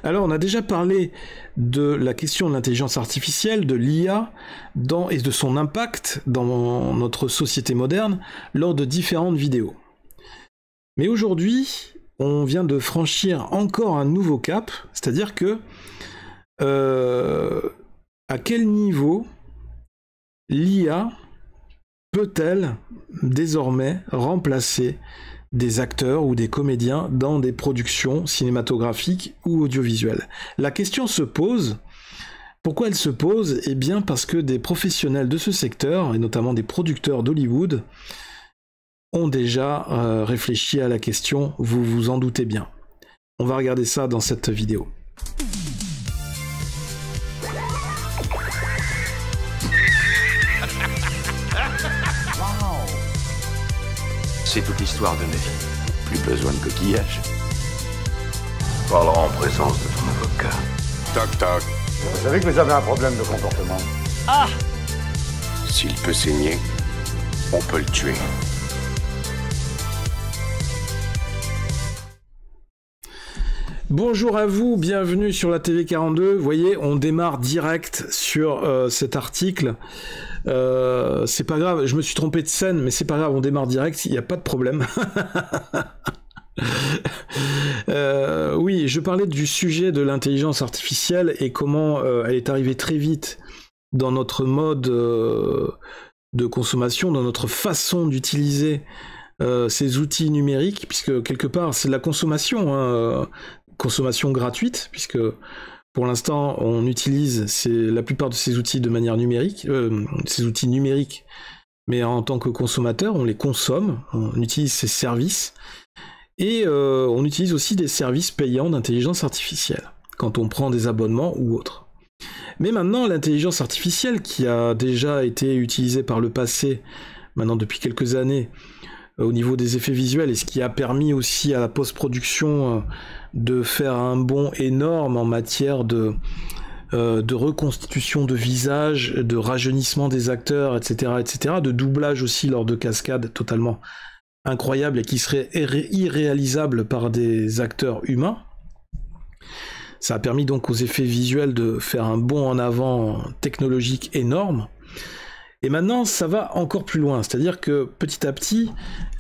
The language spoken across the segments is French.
Alors, on a déjà parlé de la question de l'intelligence artificielle, de l'IA, et de son impact dans notre société moderne lors de différentes vidéos. Mais aujourd'hui, on vient de franchir encore un nouveau cap, c'est-à-dire que à quel niveau l'IA peut-elle désormais remplacer des acteurs ou des comédiens dans des productions cinématographiques ou audiovisuelles? La question se pose. Pourquoi elle se pose? Eh bien parce que des professionnels de ce secteur, et notamment des producteurs d'Hollywood, ont déjà réfléchi à la question, vous vous en doutez bien. On va regarder ça dans cette vidéo. C'est toute l'histoire de ma vie. Plus besoin de coquillage. Parlera en présence de ton avocat. Toc toc. Vous savez que vous avez un problème de comportement. Ah! S'il peut saigner, on peut le tuer. Bonjour à vous, bienvenue sur la TV42. Vous voyez, on démarre direct sur cet article. C'est pas grave, je me suis trompé de scène, mais c'est pas grave, on démarre direct, il n'y a pas de problème. Oui, je parlais du sujet de l'intelligence artificielle et comment elle est arrivée très vite dans notre mode de consommation, dans notre façon d'utiliser ces outils numériques, puisque quelque part c'est de la consommation, consommation gratuite, puisque pour l'instant on utilise la plupart de ces outils de manière numérique, ces outils numériques, mais en tant que consommateur, on les consomme, on utilise ces services, et on utilise aussi des services payants d'intelligence artificielle, quand on prend des abonnements ou autres. Mais maintenant, l'intelligence artificielle, qui a déjà été utilisée par le passé, maintenant depuis quelques années, au niveau des effets visuels, et ce qui a permis aussi à la post-production de faire un bond énorme en matière de reconstitution de visage, de rajeunissement des acteurs, etc., etc., de doublage aussi lors de cascades totalement incroyables et qui seraient irréalisables par des acteurs humains. Ça a permis donc aux effets visuels de faire un bond en avant technologique énorme. Et maintenant, ça va encore plus loin, c'est-à-dire que petit à petit,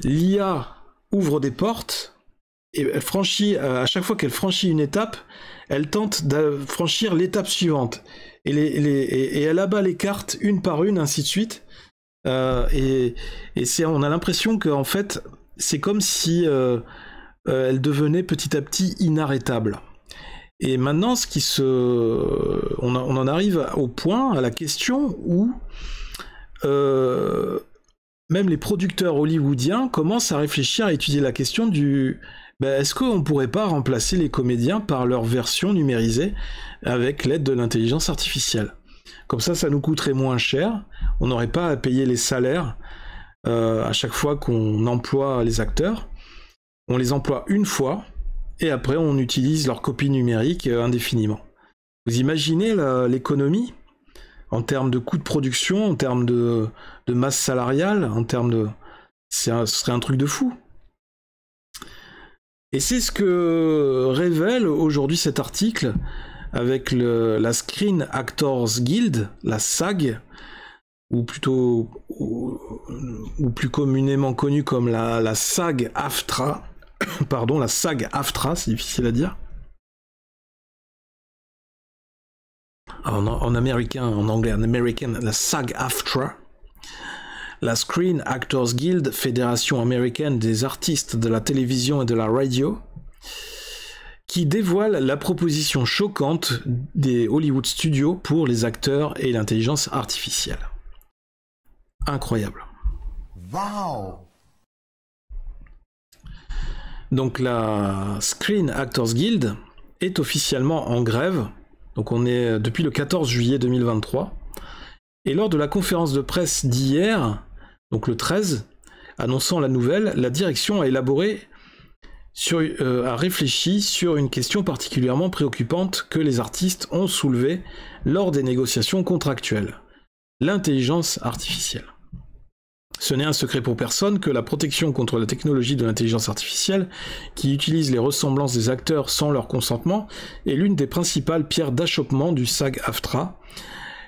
l'IA ouvre des portes et elle franchit, à chaque fois qu'elle franchit une étape, elle tente de franchir l'étape suivante. Et elle abat les cartes une par une, ainsi de suite. On a l'impression qu'en fait, c'est comme si elle devenait petit à petit inarrêtable. Et maintenant, on en arrive au point, à la question où même les producteurs hollywoodiens commencent à réfléchir, à étudier la question du est-ce qu'on ne pourrait pas remplacer les comédiens par leur version numérisée avec l'aide de l'intelligence artificielle? Comme ça nous coûterait moins cher, on n'aurait pas à payer les salaires à chaque fois qu'on emploie les acteurs. On les emploie une fois, et après on utilise leur copie numérique indéfiniment. Vous imaginez l'économie en termes de coûts de production, en termes de masse salariale, en termes de... ce serait un truc de fou. Et c'est ce que révèle aujourd'hui cet article avec la Screen Actors Guild, la SAG, ou plutôt, ou plus communément connue comme la SAG-AFTRA. Pardon, la SAG-AFTRA, c'est difficile à dire. En américain, en anglais, en américain, la SAG-AFTRA, la Screen Actors Guild, fédération américaine des artistes de la télévision et de la radio, qui dévoile la proposition choquante des Hollywood Studios pour les acteurs et l'intelligence artificielle. Incroyable. Wow! Donc la Screen Actors Guild est officiellement en grève. Donc on est depuis le 14 juillet 2023. Et lors de la conférence de presse d'hier, donc le 13, annonçant la nouvelle, la direction a réfléchi sur une question particulièrement préoccupante que les artistes ont soulevée lors des négociations contractuelles. L'intelligence artificielle. Ce n'est un secret pour personne que la protection contre la technologie de l'intelligence artificielle, qui utilise les ressemblances des acteurs sans leur consentement, est l'une des principales pierres d'achoppement du SAG-AFTRA.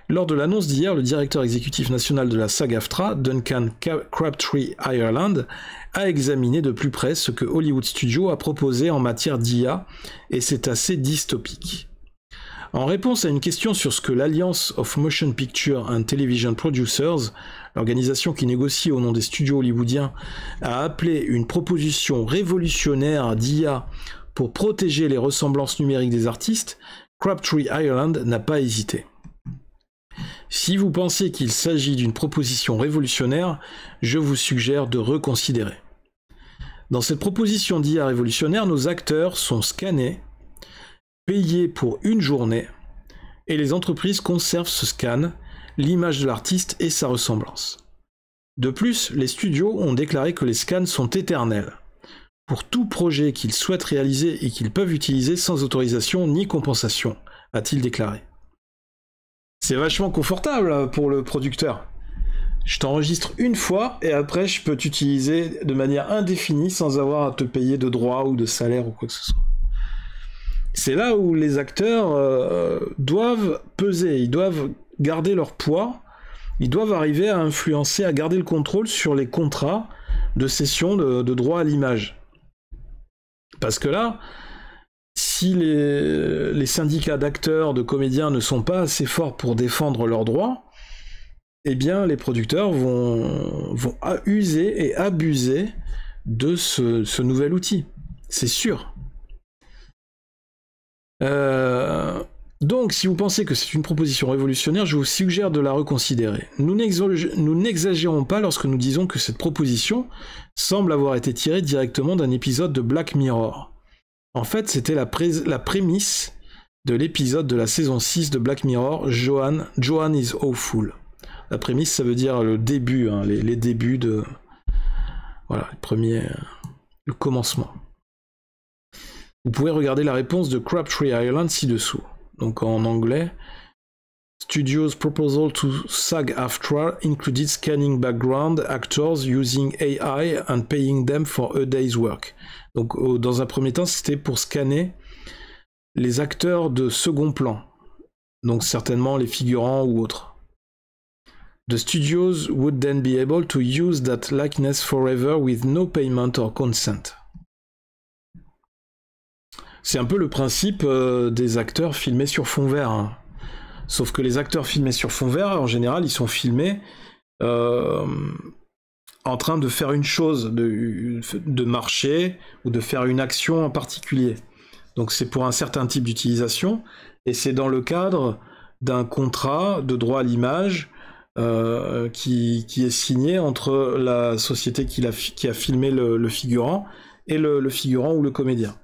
Lors de l'annonce d'hier, le directeur exécutif national de la SAG-AFTRA, Duncan Crabtree Ireland, a examiné de plus près ce que Hollywood Studios a proposé en matière d'IA, et c'est assez dystopique. En réponse à une question sur ce que l'Alliance of Motion Picture and Television Producers, l'organisation qui négocie au nom des studios hollywoodiens, a appelé une proposition révolutionnaire d'IA pour protéger les ressemblances numériques des artistes, Crabtree Ireland n'a pas hésité. Si vous pensez qu'il s'agit d'une proposition révolutionnaire, je vous suggère de reconsidérer. Dans cette proposition d'IA révolutionnaire, nos acteurs sont scannés, payés pour une journée, et les entreprises conservent ce scan, l'image de l'artiste et sa ressemblance. De plus, les studios ont déclaré que les scans sont éternels, pour tout projet qu'ils souhaitent réaliser et qu'ils peuvent utiliser sans autorisation ni compensation, a-t-il déclaré. C'est vachement confortable pour le producteur. Je t'enregistre une fois et après je peux t'utiliser de manière indéfinie sans avoir à te payer de droits ou de salaire ou quoi que ce soit. C'est là où les acteurs doivent peser, ils doivent garder leur poids, ils doivent arriver à influencer, à garder le contrôle sur les contrats de cession de droits à l'image. Parce que là, si les syndicats d'acteurs, de comédiens ne sont pas assez forts pour défendre leurs droits, eh bien les producteurs vont user et abuser de ce nouvel outil. C'est sûr. Donc, si vous pensez que c'est une proposition révolutionnaire, je vous suggère de la reconsidérer. Nous n'exagérons pas lorsque nous disons que cette proposition semble avoir été tirée directement d'un épisode de Black Mirror. En fait, c'était la prémisse de l'épisode de la saison 6 de Black Mirror, Joanne is Awful. La prémisse, ça veut dire le début, hein, les débuts de... Voilà, le commencement. Vous pouvez regarder la réponse de Crabtree Ireland ci-dessous. Donc en anglais, Studios' proposal to SAG-AFTRA included scanning background actors using AI and paying them for a day's work. Donc dans un premier temps, c'était pour scanner les acteurs de second plan. Donc certainement les figurants ou autres. The studios would then be able to use that likeness forever with no payment or consent. C'est un peu le principe des acteurs filmés sur fond vert. Hein. Sauf que les acteurs filmés sur fond vert, en général, ils sont filmés en train de faire une chose, de marcher ou de faire une action en particulier. Donc c'est pour un certain type d'utilisation et c'est dans le cadre d'un contrat de droit à l'image qui est signé entre la société qui a filmé le figurant et le figurant ou le comédien.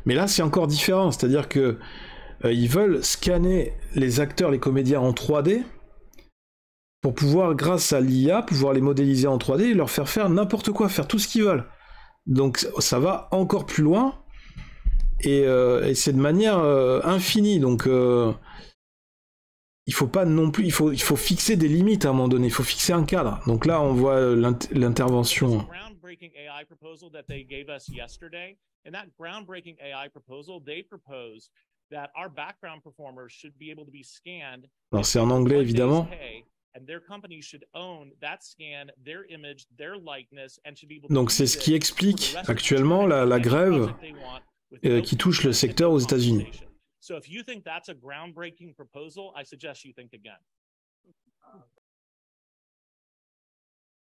Mais là, c'est encore différent, c'est-à-dire que ils veulent scanner les acteurs, les comédiens en 3D pour pouvoir, grâce à l'IA, pouvoir les modéliser en 3D et leur faire faire n'importe quoi, faire tout ce qu'ils veulent. Donc ça va encore plus loin et c'est de manière infinie. Donc il faut pas non plus, il faut fixer des limites à un moment donné, il faut fixer un cadre. Donc là, on voit l'intervention. AI proposal that they gave us yesterday. In that groundbreaking AI proposal, they proposed that our background performers should be able to be scanned. Alors c'est en anglais évidemment. Donc c'est ce qui explique actuellement la grève qui touche le secteur aux États-Unis.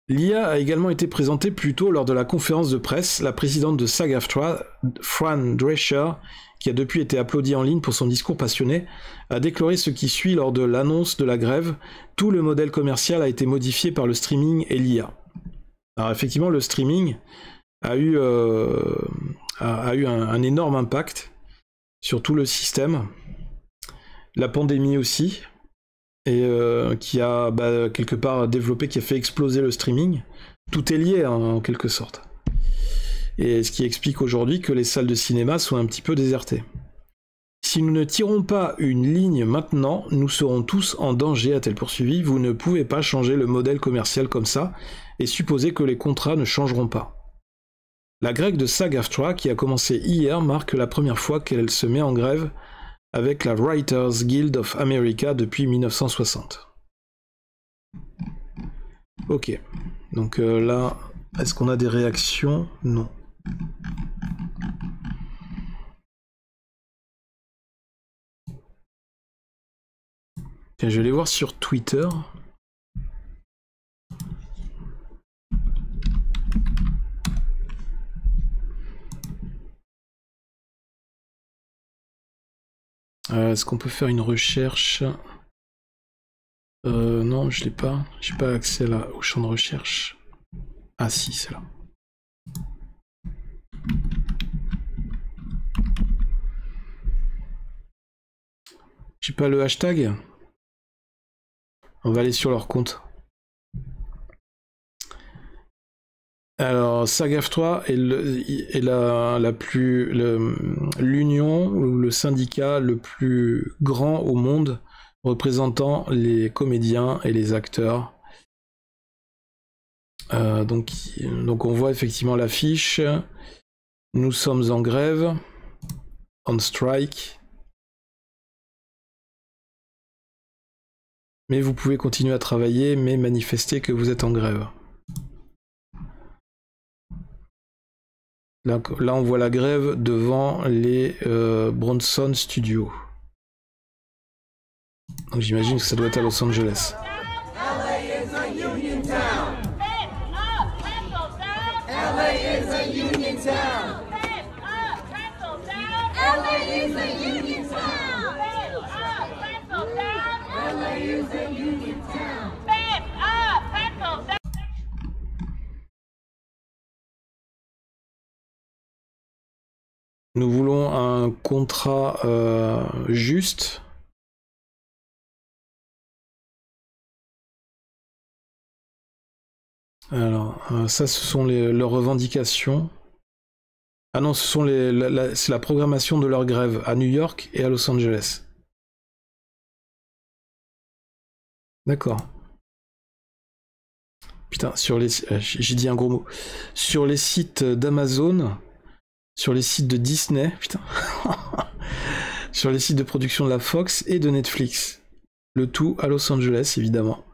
L'IA a également été présentée plus tôt lors de la conférence de presse. La présidente de SAG-AFTRA, Fran Drescher, qui a depuis été applaudie en ligne pour son discours passionné, a déclaré ce qui suit lors de l'annonce de la grève. Tout le modèle commercial a été modifié par le streaming et l'IA. Alors effectivement, le streaming a eu un énorme impact sur tout le système. La pandémie aussi. Et qui a quelque part développé, qui a fait exploser le streaming. Tout est lié hein, en quelque sorte. Et ce qui explique aujourd'hui que les salles de cinéma sont un petit peu désertées. Si nous ne tirons pas une ligne maintenant, nous serons tous en danger, a-t-elle poursuivi. Vous ne pouvez pas changer le modèle commercial comme ça et supposer que les contrats ne changeront pas. La grecque de SAG-AFTRA, qui a commencé hier, marque la première fois qu'elle se met en grève avec la Writers Guild of America depuis 1960. Ok, donc là, est-ce qu'on a des réactions? Non. Tiens, je vais aller voir sur Twitter. Est-ce qu'on peut faire une recherche? Non, je l'ai pas. J'ai pas accès là au champ de recherche. Ah si, c'est là. J'ai pas le hashtag. On va aller sur leur compte. Alors, SAG-AFTRA est l'union ou le syndicat le plus grand au monde représentant les comédiens et les acteurs. Donc on voit effectivement l'affiche. Nous sommes en grève, on strike. Mais vous pouvez continuer à travailler, mais manifester que vous êtes en grève. Là, on voit la grève devant les Bronson Studios. Donc j'imagine que ça doit être à Los Angeles. Nous voulons un contrat juste. Alors, ça, ce sont leurs revendications. Ah non, ce sont c'est la programmation de leur grève à New York et à Los Angeles. D'accord. Putain, j'ai dit un gros mot. Sur les sites d'Amazon, sur les sites de Disney, putain, sur les sites de production de la Fox et de Netflix. Le tout à Los Angeles, évidemment.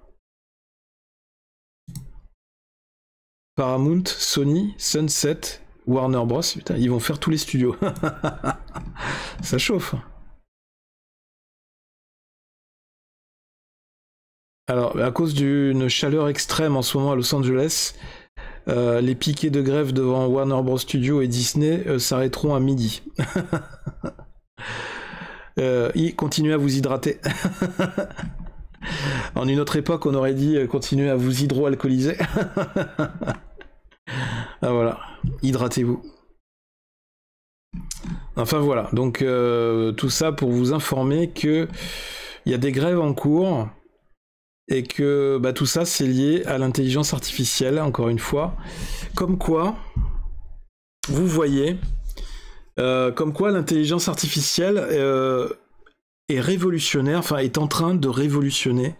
Paramount, Sony, Sunset, Warner Bros. Putain, ils vont faire tous les studios. Ça chauffe. Alors, à cause d'une chaleur extrême en ce moment à Los Angeles, les piquets de grève devant Warner Bros. Studios et Disney s'arrêteront à midi. Continuez à vous hydrater. En une autre époque, on aurait dit continuez à vous hydroalcooliser. Ah voilà, hydratez-vous. Enfin voilà, donc tout ça pour vous informer que il y a des grèves en cours et que tout ça c'est lié à l'intelligence artificielle, encore une fois. Comme quoi, vous voyez, comme quoi l'intelligence artificielle est révolutionnaire, enfin est en train de révolutionner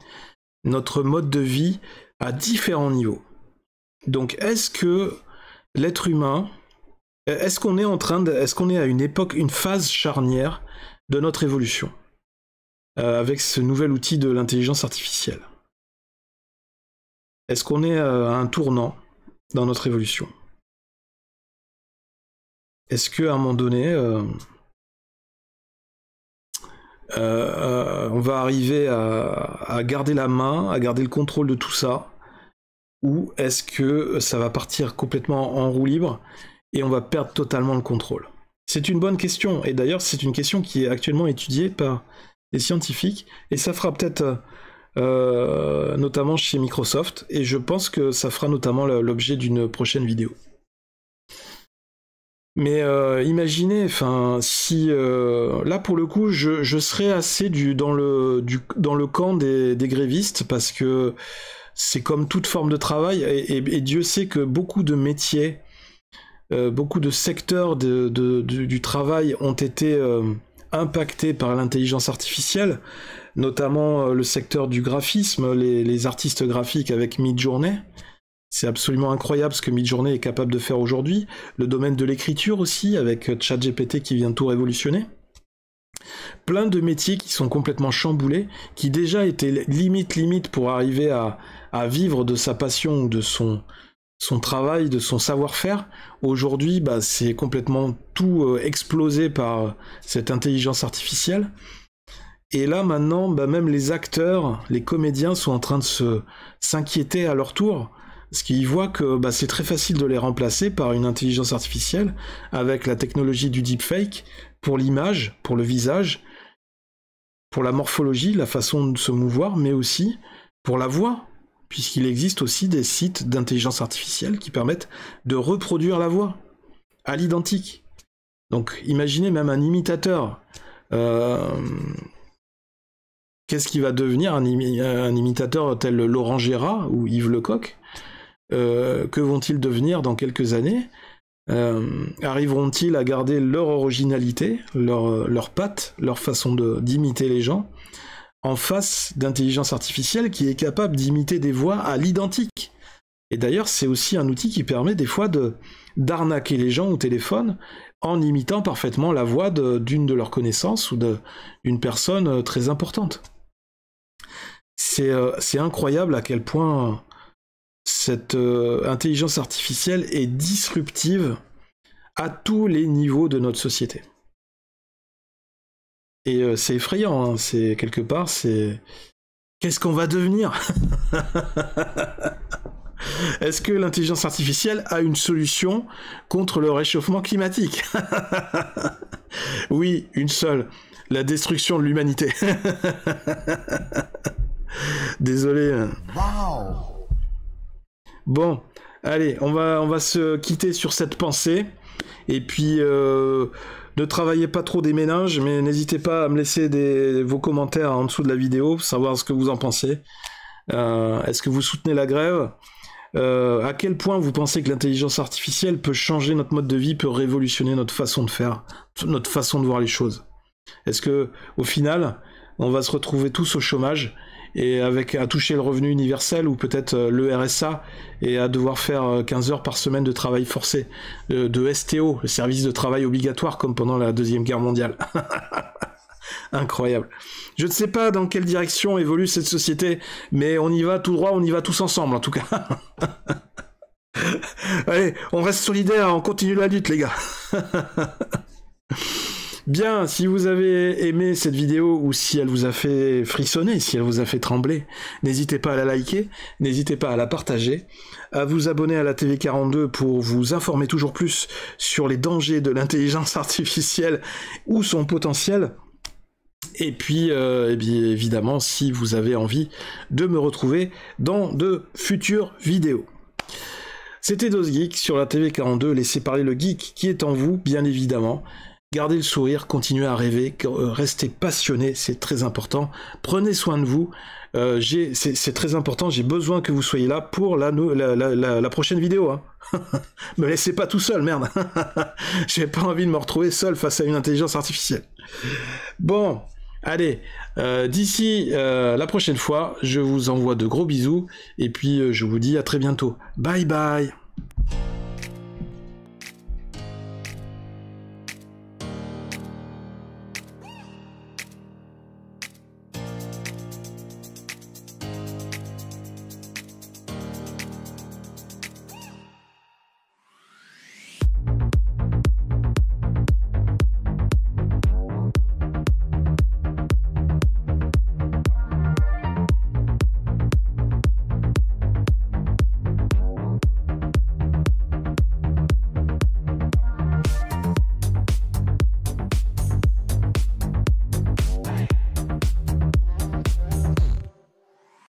notre mode de vie à différents niveaux. Donc est-ce que l'être humain, est-ce qu'on est à une époque, une phase charnière de notre évolution avec ce nouvel outil de l'intelligence artificielle? Est-ce qu'on est à un tournant dans notre évolution? Est-ce qu'à un moment donné, on va arriver à garder la main, à garder le contrôle de tout ça, ou est-ce que ça va partir complètement en roue libre et on va perdre totalement le contrôle? C'est une bonne question, et d'ailleurs c'est une question qui est actuellement étudiée par des scientifiques, et ça fera peut-être notamment chez Microsoft, et je pense que ça fera notamment l'objet d'une prochaine vidéo. Mais imaginez, enfin, si là pour le coup, je serais assez dans le camp des grévistes, parce que c'est comme toute forme de travail, et Dieu sait que beaucoup de métiers, beaucoup de secteurs du travail ont été impactés par l'intelligence artificielle, notamment le secteur du graphisme, les artistes graphiques avec Midjourney. C'est absolument incroyable ce que Midjourney est capable de faire aujourd'hui. Le domaine de l'écriture aussi, avec ChatGPT qui vient tout révolutionner. Plein de métiers qui sont complètement chamboulés, qui déjà étaient limite pour arriver à vivre de sa passion ou de son travail, de son savoir-faire. Aujourd'hui, bah, c'est complètement tout explosé par cette intelligence artificielle. Et là, maintenant, bah, même les acteurs, les comédiens sont en train de s'inquiéter à leur tour, parce qu'ils voient que bah, c'est très facile de les remplacer par une intelligence artificielle avec la technologie du deepfake pour l'image, pour le visage, pour la morphologie, la façon de se mouvoir, mais aussi pour la voix, puisqu'il existe aussi des sites d'intelligence artificielle qui permettent de reproduire la voix à l'identique. Donc imaginez même un imitateur. Qu'est-ce qui va devenir un imitateur tel Laurent Gérard ou Yves Lecoq? Que vont-ils devenir dans quelques années? Arriveront-ils à garder leur originalité, leur patte, leur façon d'imiter les gens, en face d'intelligence artificielle qui est capable d'imiter des voix à l'identique? Et d'ailleurs, c'est aussi un outil qui permet des fois d'arnaquer les gens au téléphone en imitant parfaitement la voix d'une de leurs connaissances ou d'une personne très importante. C'est incroyable à quel point cette intelligence artificielle est disruptive à tous les niveaux de notre société. Et c'est effrayant, hein, c'est quelque part, c'est... Qu'est-ce qu'on va devenir? Est-ce que l'intelligence artificielle a une solution contre le réchauffement climatique? Oui, une seule, la destruction de l'humanité. Désolé. Wow. Bon, allez, on va se quitter sur cette pensée. Et puis, ne travaillez pas trop des méninges, mais n'hésitez pas à me laisser vos commentaires en dessous de la vidéo, pour savoir ce que vous en pensez. Est-ce que vous soutenez la grève? À quel point vous pensez que l'intelligence artificielle peut changer notre mode de vie, peut révolutionner notre façon de faire, notre façon de voir les choses? Est-ce que, au final, on va se retrouver tous au chômage et à toucher le revenu universel ou peut-être le RSA et à devoir faire 15 heures par semaine de travail forcé, de STO, le service de travail obligatoire comme pendant la Deuxième Guerre mondiale? Incroyable. Je ne sais pas dans quelle direction évolue cette société, mais on y va tout droit, on y va tous ensemble en tout cas. Allez, on reste solidaires, on continue la lutte les gars. Bien, si vous avez aimé cette vidéo ou si elle vous a fait frissonner, si elle vous a fait trembler, n'hésitez pas à la liker, n'hésitez pas à la partager, à vous abonner à la TV42 pour vous informer toujours plus sur les dangers de l'intelligence artificielle ou son potentiel. Et puis, évidemment, si vous avez envie de me retrouver dans de futures vidéos. C'était DosGeek sur la TV42, laissez parler le geek qui est en vous, bien évidemment. Gardez le sourire, continuez à rêver, restez passionné, c'est très important. Prenez soin de vous, c'est très important, j'ai besoin que vous soyez là pour la prochaine vidéo. Hein. Me laissez pas tout seul, merde. J'ai pas envie de me retrouver seul face à une intelligence artificielle. Bon, allez, d'ici la prochaine fois, je vous envoie de gros bisous, et puis je vous dis à très bientôt. Bye bye.